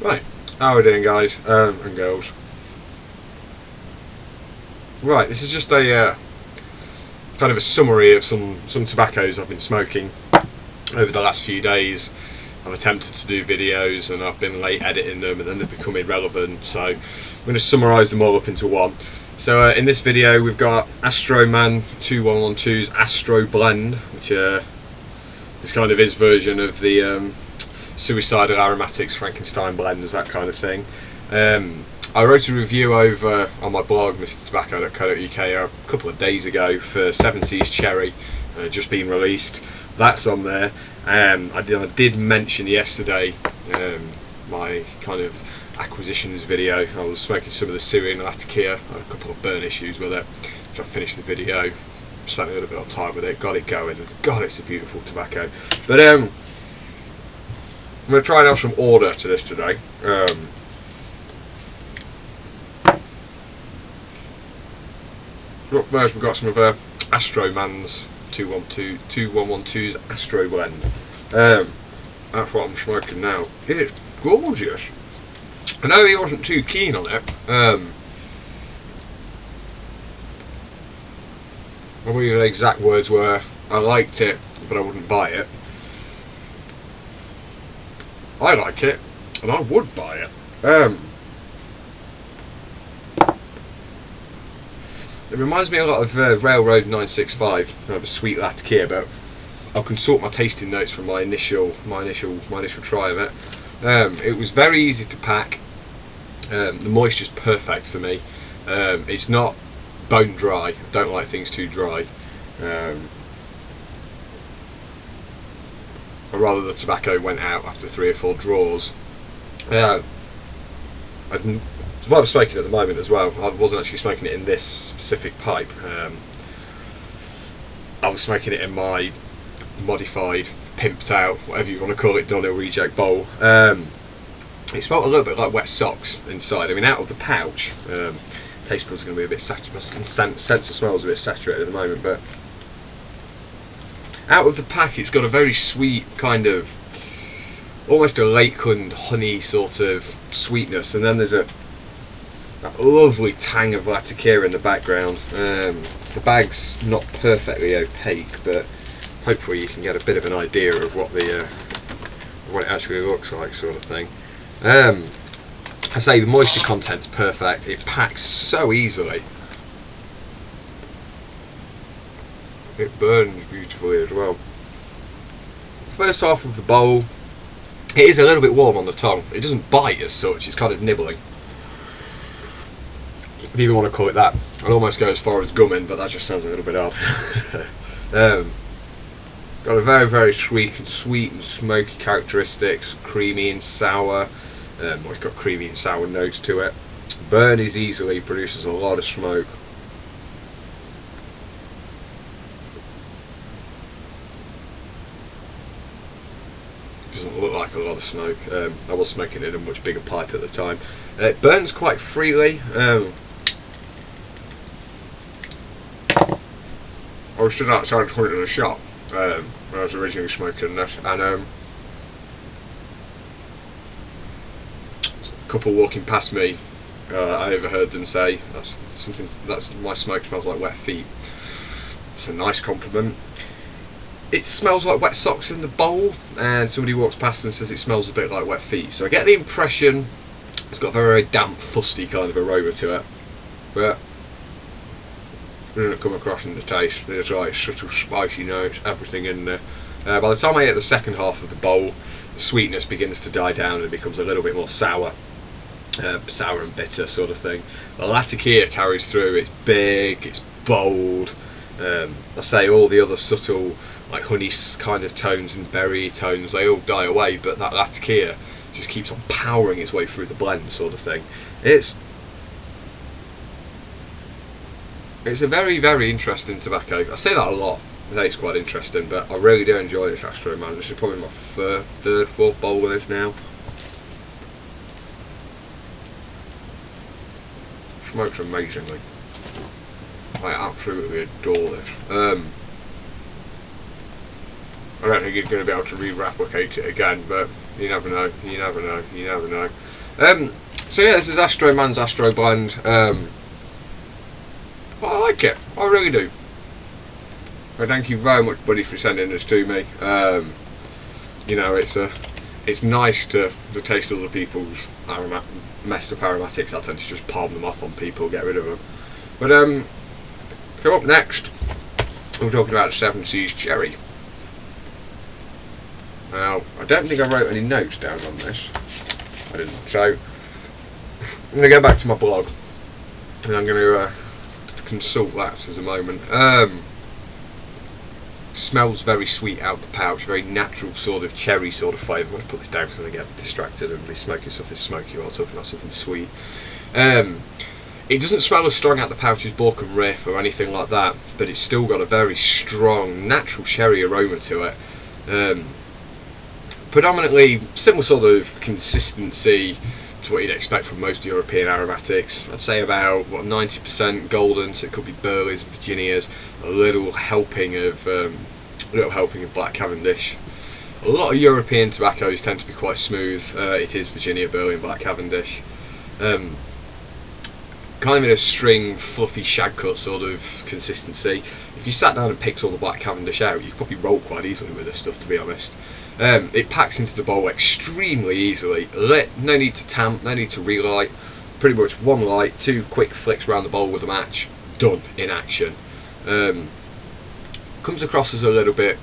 Right, how are we doing, guys and girls? Right, this is just a kind of a summary of some tobaccos I've been smoking over the last few days. I've attempted to do videos and I've been late editing them, and then they've become irrelevant, so I'm going to summarise them all up into one. So in this video we've got Astro Man 2112's Astro Blend, which is kind of his version of the suicidal aromatics Frankenstein blends, that kind of thing. I wrote a review over on my blog mrtobacco.co.uk a couple of days ago for 7 Seas Cherry, just been released. That's on there. I did mention yesterday my kind of acquisitions video. I was smoking some of the Syrian Latakia. I had a couple of burn issues with it, which I finished the video, spent a little bit of time with it, got it going, and God, it's a beautiful tobacco. But I'm going to try and have some order to this today. Up first we've got some of Astro Man's 2112's Astro Blend. That's what I'm smoking now. It's gorgeous. I know he wasn't too keen on it. I believe the exact words were, I liked it, but I wouldn't buy it. I like it, and I would buy it. It reminds me a lot of Railroad 965. I have a sweet Latakia, but I'll consult my tasting notes from my initial try of it. It was very easy to pack. The moisture's perfect for me. It's not bone dry. I don't like things too dry. Or rather, the tobacco went out after 3 or 4 draws. It's what I'm smoking at the moment as well. I wasn't actually smoking it in this specific pipe. I was smoking it in my modified, pimped out, whatever you want to call it, Donnell reject bowl. It smelled a little bit like wet socks inside. I mean, out of the pouch, taste buds are going to be a bit saturated. Sense of smell is a bit saturated at the moment, but out of the pack, it's got a very sweet kind of, almost a Lakeland honey sort of sweetness, and then there's that lovely tang of Latakia in the background. The bag's not perfectly opaque, but hopefully you can get a bit of an idea of what it actually looks like, sort of thing. I say the moisture content's perfect. It packs so easily. It burns beautifully as well. First half of the bowl, it is a little bit warm on the tongue. It doesn't bite as such, it's kind of nibbling, if you even want to call it that. I'd almost go as far as gumming, but that just sounds a little bit odd. Got a very, very sweet and smoky characteristics, creamy and sour. It's got creamy and sour notes to it. Burn is easily, produces a lot of smoke. Doesn't look like a lot of smoke. I was smoking it in a much bigger pipe at the time. It burns quite freely. I was stood outside in front of the shop when I was originally smoking this, and a couple walking past me, I overheard them say, my smoke smells like wet feet. It's a nice compliment. It smells like wet socks in the bowl, and somebody walks past and says it smells a bit like wet feet. So I get the impression it's got a very damp, fusty kind of aroma to it, but it doesn't come across in the taste. There's like subtle spicy notes, everything in there. By the time I get the second half of the bowl, the sweetness begins to die down and becomes a little bit more sour. Sour and bitter sort of thing. The Latakia carries through. It's big, it's bold. I say all the other subtle, like honey kind of tones and berry tones, they all die away, but that Latakia just keeps on powering its way through the blend, sort of thing. It's a very, very interesting tobacco. I say that a lot. I say it's quite interesting, but I really do enjoy this Astro Man. This is probably my third, fourth bowl with this now. Smokes amazingly. I absolutely adore this. I don't think he's going to be able to re-replicate it again, but You never know. You never know. You never know. So yeah, this is Astro Man's Astro Blend. Well, I like it. I really do. So thank you very much, buddy, for sending this to me. You know, it's nice to taste other people's messed up aromatics. I tend to just palm them off on people, get rid of them. But so up next, we're talking about the 7 Seas Cherry. Now, I don't think I wrote any notes down on this. I didn't. So I'm going to go back to my blog, and I'm going to consult that as a moment. Smells very sweet out the pouch, very natural sort of cherry sort of flavour. I'm going to put this down because I get distracted and be smoking something smoky while talking about something sweet. It doesn't smell as strong out the pouch as Bork and Riff or anything like that, but it's still got a very strong natural cherry aroma to it. Predominantly similar sort of consistency to what you'd expect from most European aromatics. I'd say about 90% golden, so it could be Burleys, Virginias, a little helping of Black Cavendish. A lot of European tobaccos tend to be quite smooth. It is Virginia, Burley and Black Cavendish. Kind of in a string, fluffy shag cut sort of consistency. If you sat down and picked all the Black Cavendish out, you could probably roll quite easily with this stuff, to be honest. It packs into the bowl extremely easily. No need to tamp, no need to relight. Pretty much one light, 2 quick flicks around the bowl with a match, done in action. Comes across as a little bit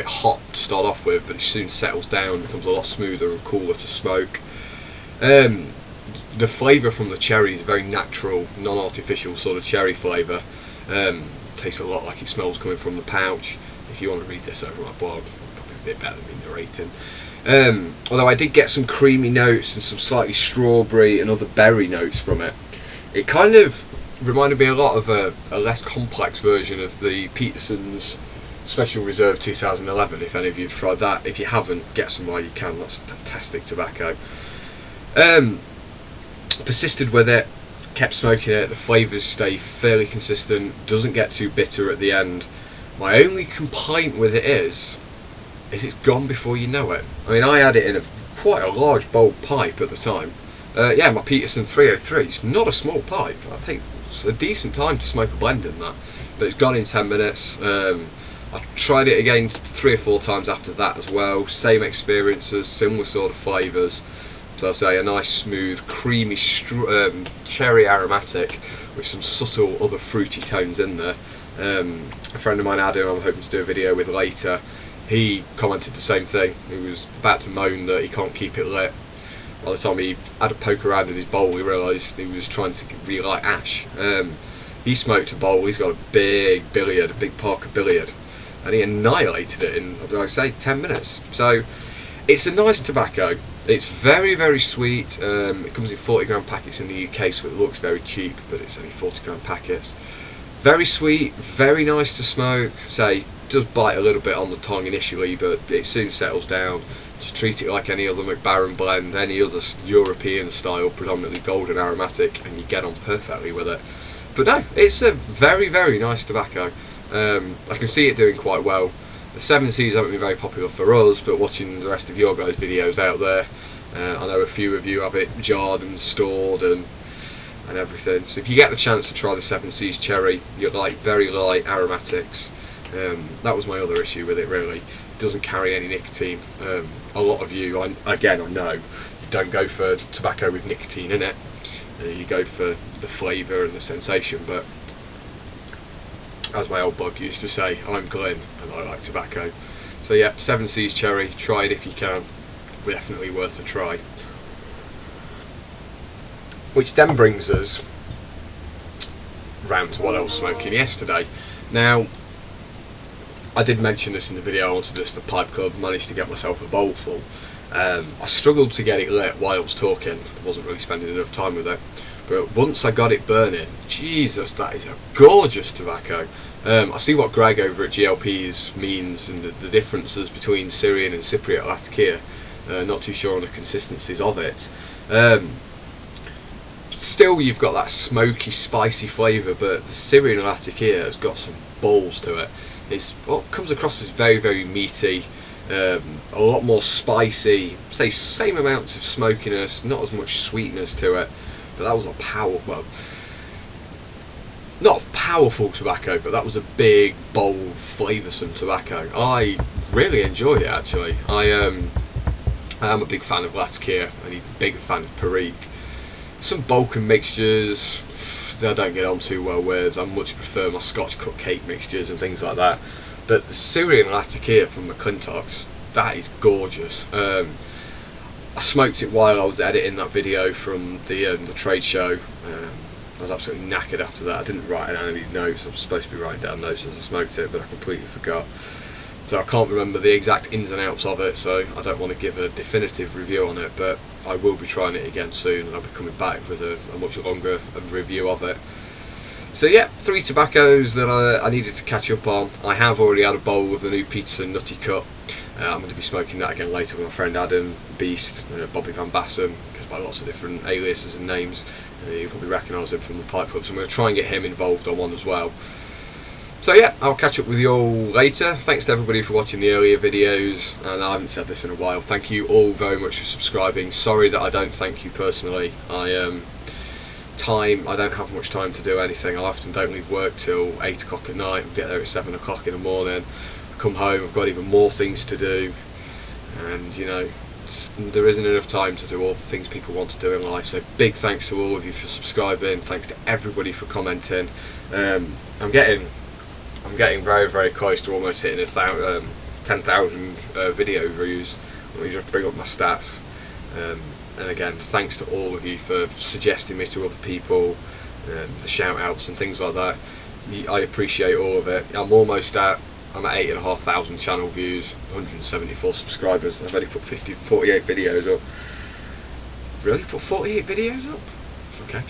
hot to start off with, but it soon settles down, becomes a lot smoother and cooler to smoke. The flavour from the cherry is a very natural, non-artificial sort of cherry flavour. Tastes a lot like it smells coming from the pouch. If you want to read this over my blog, probably a bit better than me narrating. Although I did get some creamy notes and some slightly strawberry and other berry notes from it. It kind of reminded me a lot of a less complex version of the Peterson's Special Reserve 2011, if any of you have tried that. If you haven't, get some while you can. That's fantastic tobacco. Persisted with it, kept smoking it. The flavours stay fairly consistent, doesn't get too bitter at the end. My only complaint with it is it's gone before you know it. I mean, I had it in quite a large bowl pipe at the time. Yeah, my Peterson 303. It's not a small pipe. I think it's a decent time to smoke a blend in that. But it's gone in 10 minutes. I tried it again 3 or 4 times after that as well. Same experiences, similar sort of flavours. So I say a nice smooth, creamy cherry aromatic with some subtle other fruity tones in there. A friend of mine, Adam, I'm hoping to do a video with later, he commented the same thing. He was about to moan that he can't keep it lit. By the time he had a poke around in his bowl, he realised he was trying to relight ash. He smoked a bowl. He's got a big billiard, a big Parker billiard, and he annihilated it in, like I say, 10 minutes. So it's a nice tobacco. It's very, very sweet. It comes in 40-gram packets in the UK, so it looks very cheap, but it's only 40-gram packets. Very sweet, very nice to smoke. Say, does bite a little bit on the tongue initially, but it soon settles down. Just treat it like any other McBaren blend, any other European style, predominantly golden aromatic, and you get on perfectly with it. But no, it's a very, very nice tobacco. I can see it doing quite well. The 7 Seas haven't been very popular for us, but watching the rest of your guys' videos out there, I know a few of you have it jarred and stored and everything. So if you get the chance to try the 7 Seas Cherry, you like very light aromatics. That was my other issue with it, really. It doesn't carry any nicotine. A lot of you, I know, you don't go for tobacco with nicotine in it. You go for the flavour and the sensation, but as my old bloke used to say, I'm Glenn and I like tobacco. So yeah, 7 Seas Cherry, try it if you can. Definitely worth a try. Which then brings us round to what I was smoking yesterday. Now, I did mention this in the video. I wanted this for Pipe Club, managed to get myself a bowl full. I struggled to get it lit while I was talking. I wasn't really spending enough time with it. But once I got it burning, Jesus, that is a gorgeous tobacco. I see what Greg over at GLP's means and the differences between Syrian and Cypriot Latakia. Not too sure on the consistencies of it. Still, you've got that smoky, spicy flavour, but the Syrian Latakia has got some balls to it. It's what comes across as very, very meaty. A lot more spicy, say same amounts of smokiness, not as much sweetness to it, but that was a not powerful tobacco, but that was a big, bold, flavoursome tobacco. I really enjoyed it actually. I am a big fan of Latakia, and even bigger fan of Perique. Some Balkan mixtures I don't get on too well with. I much prefer my Scotch cut cake mixtures and things like that. But the Syrian Latakia from McLintocks, that is gorgeous. I smoked it while I was editing that video from the trade show. I was absolutely knackered after that. I didn't write down any notes. I was supposed to be writing down notes as I smoked it, but I completely forgot. So I can't remember the exact ins and outs of it, so I don't want to give a definitive review on it, but I will be trying it again soon, and I'll be coming back with a much longer review of it. So yeah, 3 tobaccos that I needed to catch up on. I have already had a bowl of the new Peterson Nutty Cut. I'm going to be smoking that again later with my friend Adam, Beast, Bobby Van Bassam, goes by lots of different aliases and names. You'll probably recognise him from the Pipe Club, so I'm going to try and get him involved on one as well. So yeah, I'll catch up with you all later. Thanks to everybody for watching the earlier videos, and I haven't said this in a while. Thank you all very much for subscribing. Sorry that I don't thank you personally. I don't have much time to do anything. I often don't leave work till 8 o'clock at night and get there at 7 o'clock in the morning. I come home, I've got even more things to do, and you know, there isn't enough time to do all the things people want to do in life. So big thanks to all of you for subscribing. Thanks to everybody for commenting. I'm getting very, very close to almost hitting 10,000 video views. Let me just bring up my stats. And again, thanks to all of you for suggesting me to other people, the shout outs and things like that. I appreciate all of it. I'm at 8,500 channel views, 174 subscribers. I've only put 48 videos up. Really? Put 48 videos up? Okay.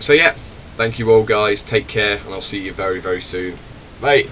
So yeah, thank you all guys, take care, and I'll see you very, very soon. Bye.